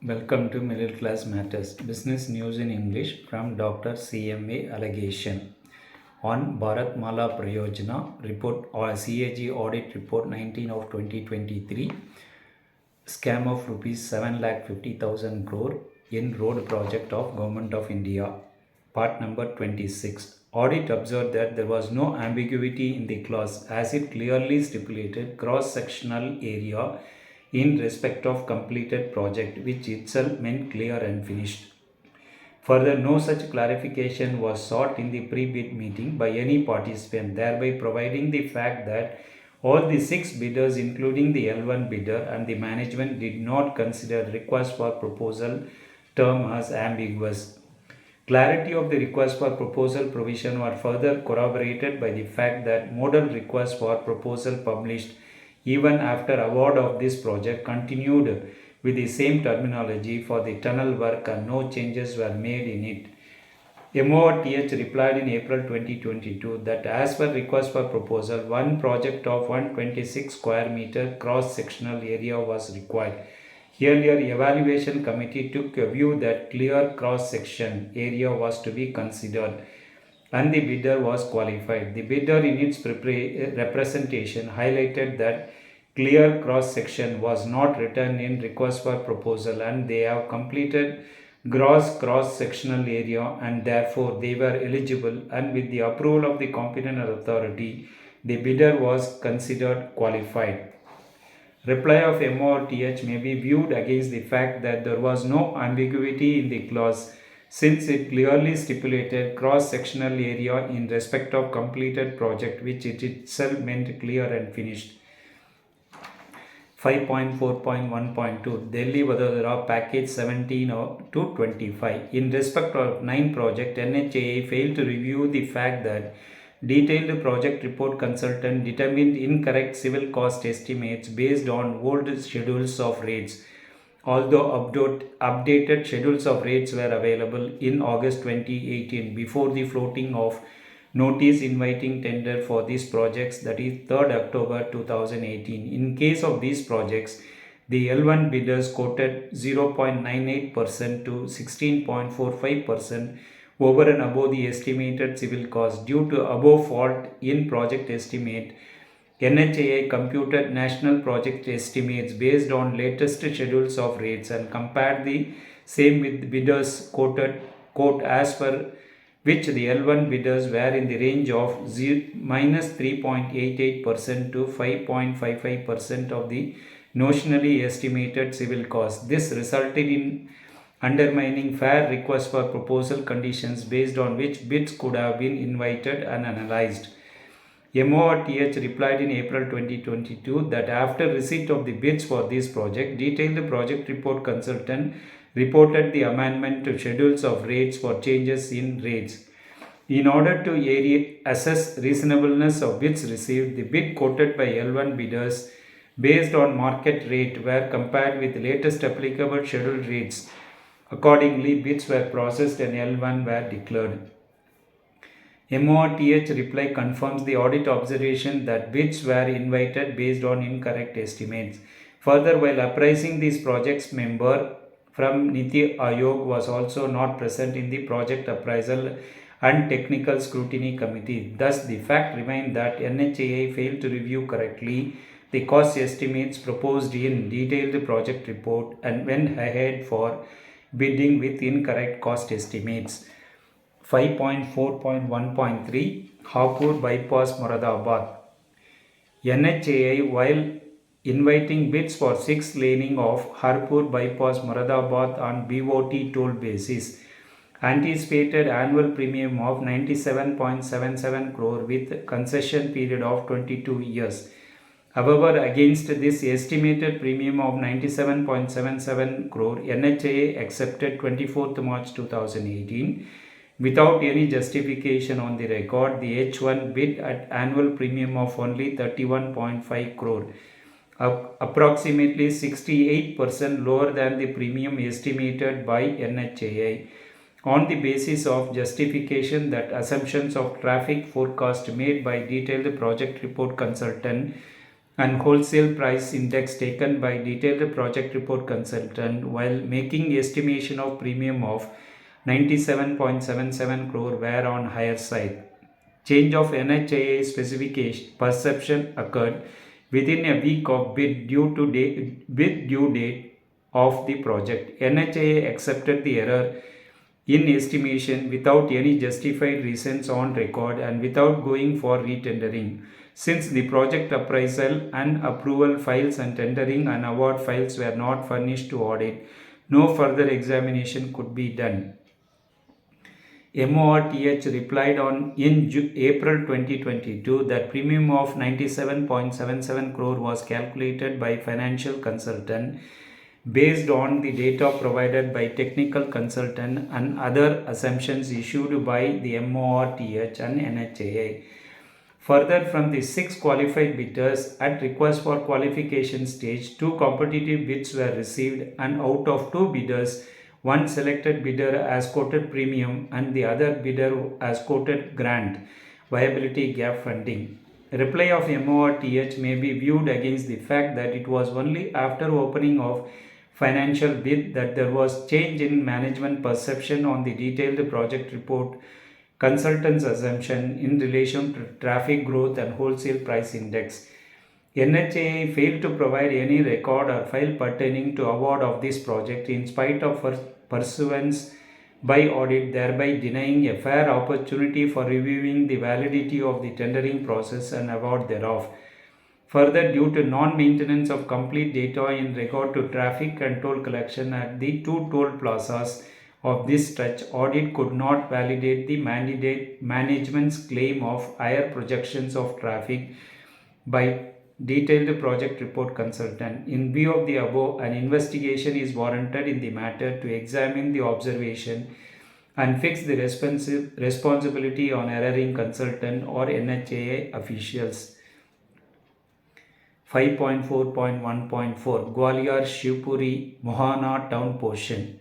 Welcome to Middle Class Matters, Business News in English from Dr CMA Alagesan on Bharatmala pariyojana report or CAG audit report 19 of 2023, scam of rupees 7,50,000 crore in road project of Government of India, part number 26. Audit observed that there was no ambiguity in the clause as it clearly stipulated cross-sectional area in respect of completed project, which itself meant clear and finished. Further, no such clarification was sought in the pre-bid meeting by any participant, thereby providing the fact that all the six bidders, including the L1 bidder and the management, did not consider request for proposal term as ambiguous. Clarity of the request for proposal provision were further corroborated by the fact that model request for proposal published even after award of this project continued with the same terminology for the tunnel work and no changes were made in it. MORTH replied in April 2022 that as per request for proposal, one project of 126 square meter cross-sectional area was required. Earlier, evaluation committee took a view that clear cross-section area was to be considered and the bidder was qualified. The bidder in its representation highlighted that clear cross-section was not written in request for proposal and they have completed gross cross-sectional area and therefore they were eligible, and with the approval of the competent authority, the bidder was considered qualified. Reply of MORTH may be viewed against the fact that there was no ambiguity in the clause since it clearly stipulated cross-sectional area in respect of completed project, which it itself meant clear and finished. 5.4.1.2 Delhi Vadodara Package 17 to 25. In respect of 9 project, NHAI failed to review the fact that detailed project report consultant determined incorrect civil cost estimates based on old schedules of rates. Although updated schedules of rates were available in August 2018 before the floating of notice inviting tender for these projects, that is 3rd October 2018. In case of these projects, the L1 bidders quoted 0.98% to 16.45% over and above the estimated civil cost. Due to above fault in project estimate, NHAI computed national project estimates based on latest schedules of rates and compared the same with bidders quote as per which the L1 bidders were in the range of minus 3.88% to 5.55% of the notionally estimated civil cost. This resulted in undermining fair request for proposal conditions based on which bids could have been invited and analyzed. MORTH replied in April 2022 that after receipt of the bids for this project, detailed project report consultant reported the amendment to schedules of rates for changes in rates. In order to assess reasonableness of bids received, the bid quoted by L1 bidders based on market rate were compared with latest applicable scheduled rates. Accordingly, bids were processed and L1 were declared. MORTH reply confirms the audit observation that bids were invited based on incorrect estimates. Further, while apprising these projects, member from Niti Aayog was also not present in the project appraisal and technical scrutiny committee. Thus, the fact remained that NHAI failed to review correctly the cost estimates proposed in detailed project report and went ahead for bidding with incorrect cost estimates. 5.4.1.3 Hapur Bypass Moradabad. NHAI, while inviting bids for 6 laning of Harpur Bypass Moradabad on BOT toll basis, anticipated annual premium of 97.77 crore with concession period of 22 years. However, against this estimated premium of 97.77 crore, NHAI accepted 24th March 2018 without any justification on the record the H1 bid at annual premium of only 31.5 crore, approximately 68% lower than the premium estimated by NHAI, on the basis of justification that assumptions of traffic forecast made by detailed project report consultant and wholesale price index taken by detailed project report consultant while making estimation of premium of 97.77 crore were on higher side. Change of NHAA specification perception occurred within a week of bid due date of the project. NHAA accepted the error in estimation without any justified reasons on record and without going for retendering. Since the project appraisal and approval files and tendering and award files were not furnished to audit, no further examination could be done. MORTH replied on in April 2022 that premium of 97.77 crore was calculated by financial consultant based on the data provided by technical consultant and other assumptions issued by the MORTH and NHAA. Further, from the 6 qualified bidders at request for qualification stage, 2 competitive bids were received, and out of 2 bidders, one selected bidder has quoted premium and the other bidder has quoted grant viability gap funding. Reply of MORTH may be viewed against the fact that it was only after opening of financial bid that there was change in management perception on the detailed project report consultant's assumption in relation to traffic growth and wholesale price index. NHAA failed to provide any record or file pertaining to award of this project in spite of pursuance by audit, thereby denying a fair opportunity for reviewing the validity of the tendering process and award thereof. Further, due to non-maintenance of complete data in regard to traffic and toll collection at the 2 toll plazas of this stretch, audit could not validate the management's claim of higher projections of traffic by detailed project report consultant. In view of the above, an investigation is warranted in the matter to examine the observation and fix the responsibility on erring consultant or NHAA officials. 5.4.1.4 Gwalior Shivpuri Mohana town portion.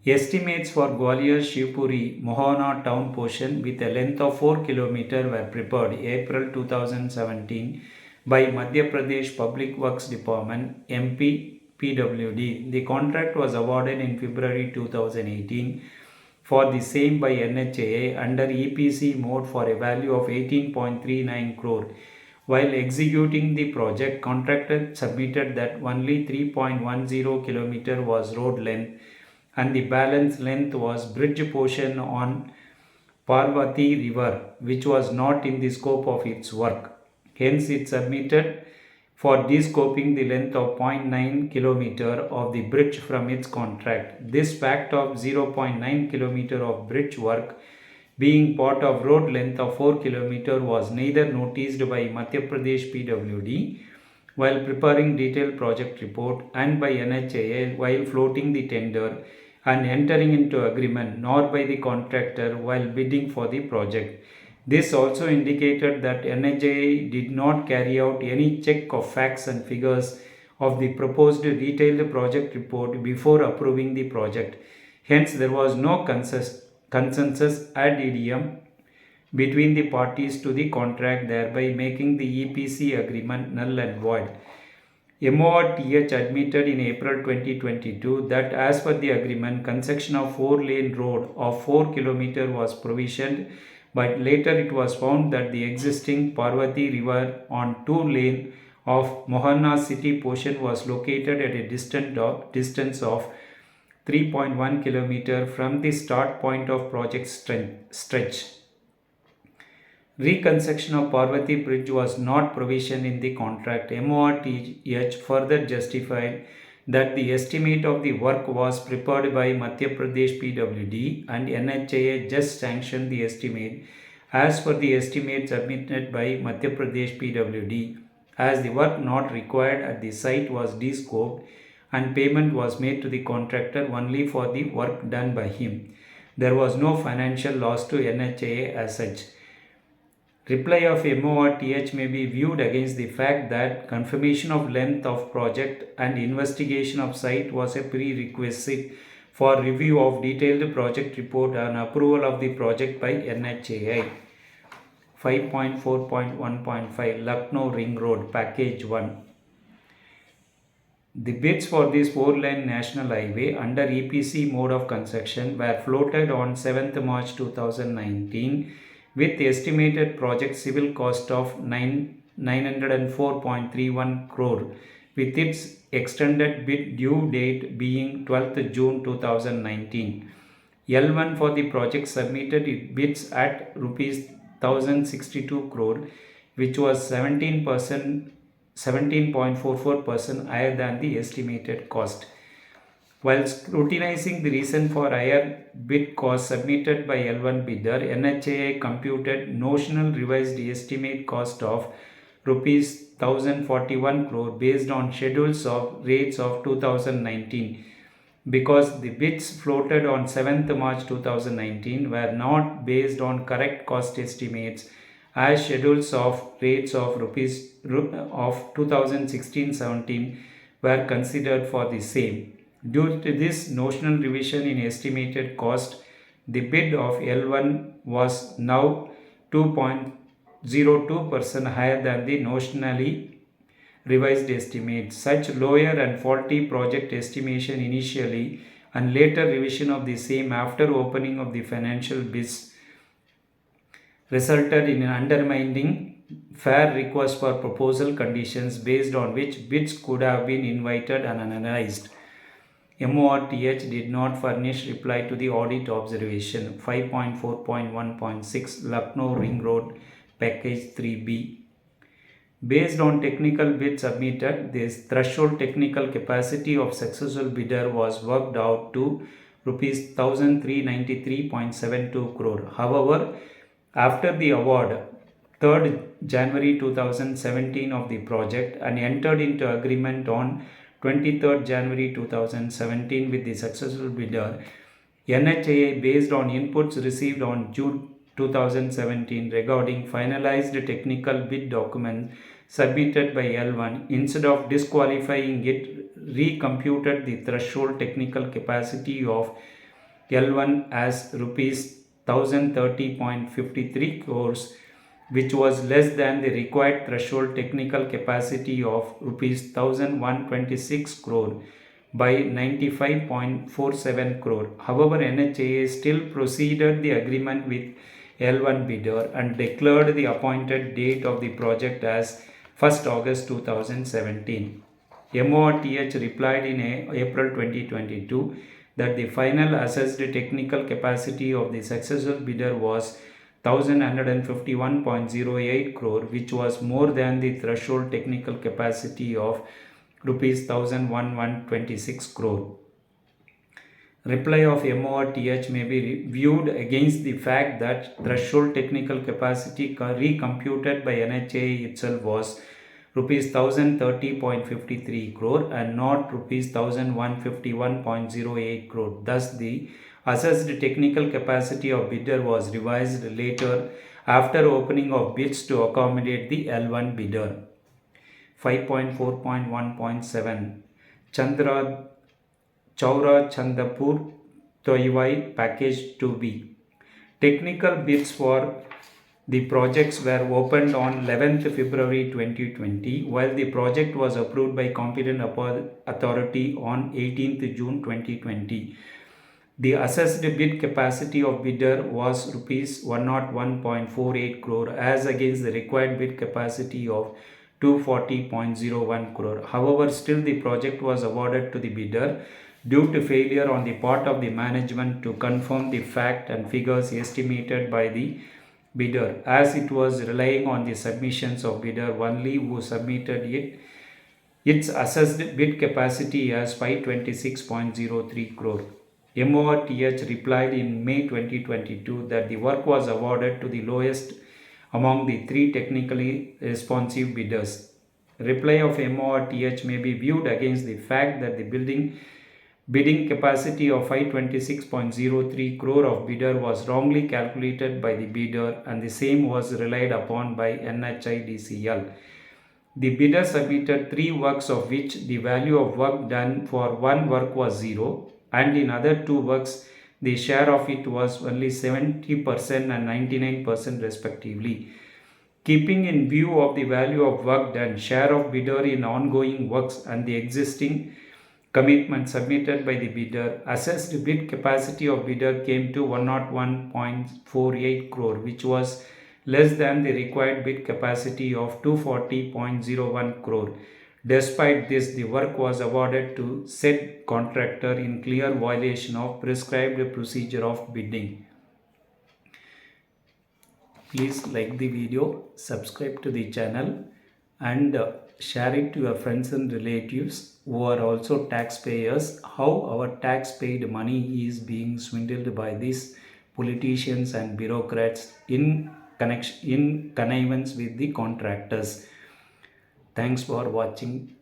Estimates for Gwalior Shivpuri Mohana town portion with a length of 4 km were prepared April 2017 by Madhya Pradesh Public Works Department MP PWD. The contract was awarded in February 2018 for the same by NHAA under EPC mode for a value of 18.39 crore. While executing the project, contractor submitted that only 3.10 km was road length and the balance length was bridge portion on Parvati River, which was not in the scope of its work. Hence, it submitted for descoping the length of 0.9 km of the bridge from its contract. This fact of 0.9 km of bridge work being part of road length of 4 km was neither noticed by Madhya Pradesh PWD while preparing detailed project report and by NHAA while floating the tender and entering into agreement, nor by the contractor while bidding for the project. This also indicated that NHAA did not carry out any check of facts and figures of the proposed detailed project report before approving the project. Hence, there was no consensus ad idem between the parties to the contract, thereby making the EPC agreement null and void. MORTH admitted in April 2022 that as per the agreement, construction of 4-lane road of 4 km was provisioned, but later it was found that the existing Parvati River on 2-lane of Mohana city portion was located at a distance of 3.1 km from the start point of project stretch. Reconstruction of Parvati Bridge was not provisioned in the contract. MORTH further justified that the estimate of the work was prepared by Madhya Pradesh PWD and NHAA just sanctioned the estimate as per the estimate submitted by Madhya Pradesh PWD, as the work not required at the site was descoped and payment was made to the contractor only for the work done by him. There was no financial loss to NHAA as such. Reply of MORTH may be viewed against the fact that confirmation of length of project and investigation of site was a prerequisite for review of detailed project report and approval of the project by NHAA. 5.4.1.5 Lucknow Ring Road Package 1. The bids for this 4-lane national highway under EPC mode of construction were floated on 7th March 2019 with estimated project civil cost of 904.31 crore, with its extended bid due date being 12th June 2019. L1 for the project submitted its bids at rupees 1062 crore, which was 17.44% higher than the estimated cost. While scrutinizing the reason for higher bid cost submitted by L1 bidder, NHAI computed notional revised estimate cost of rupees 1041 crore based on schedules of rates of 2019, because the bids floated on 7th March 2019 were not based on correct cost estimates, as schedules of rates of 2016-17 were considered for the same. Due to this notional revision in estimated cost, the bid of L1 was now 2.02% higher than the notionally revised estimates. Such lower and faulty project estimation initially and later revision of the same after opening of the financial bids resulted in undermining fair request for proposal conditions based on which bids could have been invited and analyzed. MORTH did not furnish reply to the audit observation. 5.4.1.6 Lucknow Ring Road Package 3B. Based on technical bid submitted, this threshold technical capacity of successful bidder was worked out to rupees 1393.72 crore. However, after the award, 3rd January 2017 of the project and entered into agreement on 23rd January 2017 with the successful bidder, NHAI, based on inputs received on June 2017 regarding finalized technical bid document submitted by L1, instead of disqualifying it, recomputed the threshold technical capacity of L1 as rupees 1030.53 crores, which was less than the required threshold technical capacity of rupees 1126 crore by 95.47 crore. However, NHAI still proceeded the agreement with L1 bidder and declared the appointed date of the project as 1st August 2017. MORTH replied in April 2022 that the final assessed technical capacity of the successful bidder was 1151.08 crore, which was more than the threshold technical capacity of rupees 1126 crore. Reply of MORTH may be viewed against the fact that threshold technical capacity recomputed by NHAI itself was rupees 1030.53 crore and not rupees 1151.08 crore. Thus, the assessed technical capacity of bidder was revised later after opening of bids to accommodate the L1 bidder. 5.4.1.7 Chaura Chandapur Toiwai Package 2B. Technical bids for the projects were opened on 11th February 2020, while the project was approved by competent authority on 18th June 2020. The assessed bid capacity of bidder was rupees 101.48 crore as against the required bid capacity of 240.01 crore. However, still the project was awarded to the bidder due to failure on the part of the management to confirm the fact and figures estimated by the bidder, as it was relying on the submissions of bidder only, who submitted its assessed bid capacity as 526.03 crore. MORTH replied in May 2022 that the work was awarded to the lowest among the 3 technically responsive bidders. Reply of MORTH may be viewed against the fact that the bidding capacity of 526.03 crore of bidder was wrongly calculated by the bidder and the same was relied upon by NHIDCL. The bidder submitted 3 works, of which the value of work done for one work was 0, and in other 2 works the share of it was only 70% and 99% respectively. Keeping in view of the value of work done, share of bidder in ongoing works and the existing commitment submitted by the bidder, assessed bid capacity of bidder came to 101.48 crore, which was less than the required bid capacity of 240.01 crore. Despite this, the work was awarded to said contractor in clear violation of prescribed procedure of bidding. Please like the video, subscribe to the channel, and share it to your friends and relatives who are also taxpayers. How our tax paid money is being swindled by these politicians and bureaucrats in connivance with the contractors. Thanks for watching.